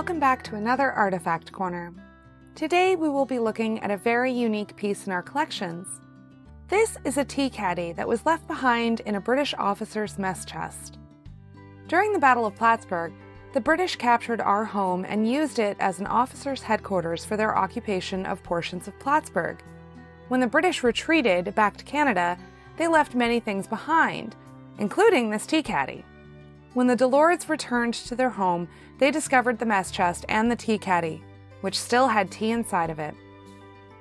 welcome back to another Artifact Corner. Today we will be looking at a very unique piece in our collections. This is a tea caddy that was left behind in a British officer's mess chest. During the Battle of Plattsburgh, the British captured our home and used it as an officer's headquarters for their occupation of portions of Plattsburgh. When the British retreated back to Canada, they left many things behind, including this tea caddy. When the Delords returned to their home, they discovered the mess chest and the tea caddy, which still had tea inside of it.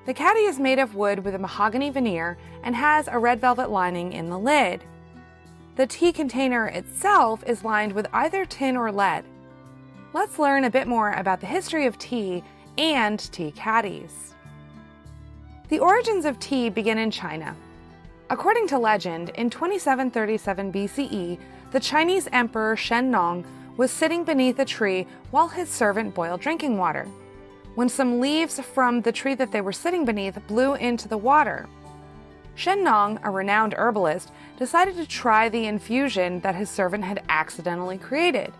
The caddy is made of wood with a mahogany veneer and has a red velvet lining in the lid. The tea container itself is lined with either tin or lead. Let's learn a bit more about the history of tea and tea caddies. The origins of tea begin in China. According to legend, in 2737 BCE, the Chinese Emperor Shennong was sitting beneath a tree while his servant boiled drinking water, when some leaves from the tree that they were sitting beneath blew into the water. Shennong, a renowned herbalist, decided to try the infusion that his servant had accidentally created.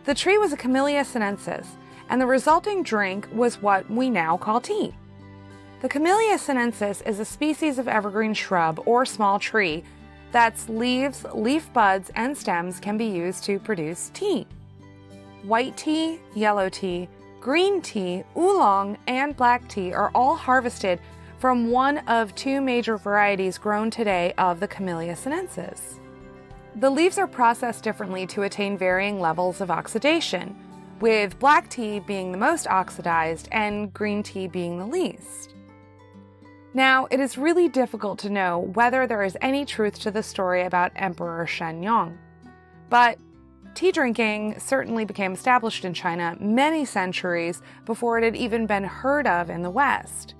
The tree was a Camellia sinensis, and the resulting drink was what we now call tea. The Camellia sinensis is a species of evergreen shrub or small tree that's leaves, leaf buds, and stems can be used to produce tea. White tea, yellow tea, green tea, oolong, and black tea are all harvested from one of two major varieties grown today of the Camellia sinensis. The leaves are processed differently to attain varying levels of oxidation, with black tea being the most oxidized and green tea being the least. Now, it is really difficult to know whether there is any truth to the story about Emperor Shennong, but tea drinking certainly became established in China many centuries before it had even been heard of in the West.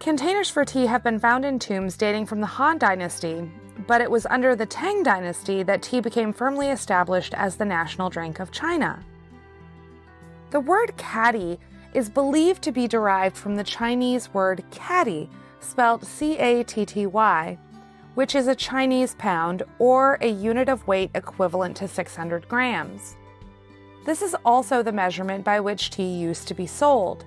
Containers for tea have been found in tombs dating from the Han Dynasty, but it was under the Tang Dynasty that tea became firmly established as the national drink of China. The word caddy is believed to be derived from the Chinese word catty, spelled C-A-T-T-Y, which is a Chinese pound or a unit of weight equivalent to 600 grams. This is also the measurement by which tea used to be sold.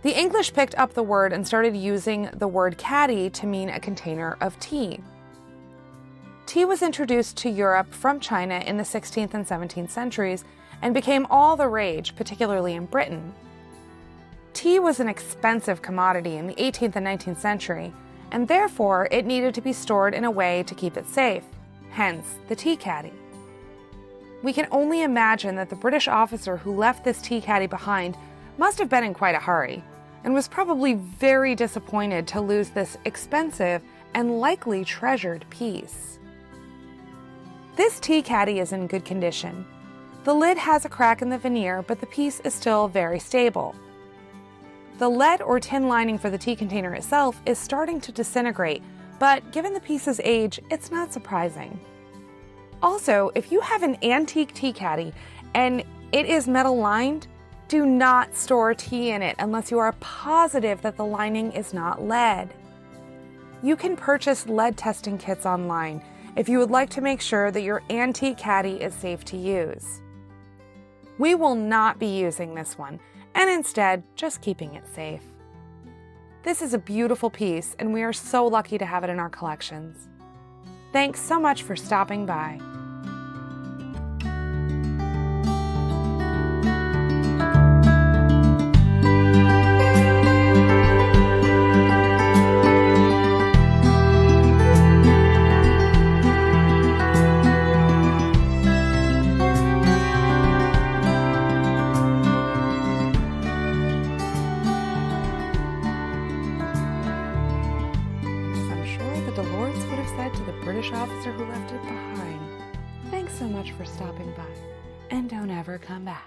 The English picked up the word and started using the word caddy to mean a container of tea. Tea was introduced to Europe from China in the 16th and 17th centuries and became all the rage, particularly in Britain. Tea was an expensive commodity in the 18th and 19th century, and therefore it needed to be stored in a way to keep it safe, hence the tea caddy. We can only imagine that the British officer who left this tea caddy behind must have been in quite a hurry, and was probably very disappointed to lose this expensive and likely treasured piece. This tea caddy is in good condition. The lid has a crack in the veneer, but the piece is still very stable. The lead or tin lining for the tea container itself is starting to disintegrate, but given the piece's age, it's not surprising. Also, if you have an antique tea caddy and it is metal lined, do not store tea in it unless you are positive that the lining is not lead. You can purchase lead testing kits online if you would like to make sure that your antique caddy is safe to use. We will not be using this one, and instead just keeping it safe. This is a beautiful piece, and we are so lucky to have it in our collections. Thanks so much for stopping by. Delords would have said to the British officer who left it behind, "Thanks so much for stopping by, and don't ever come back."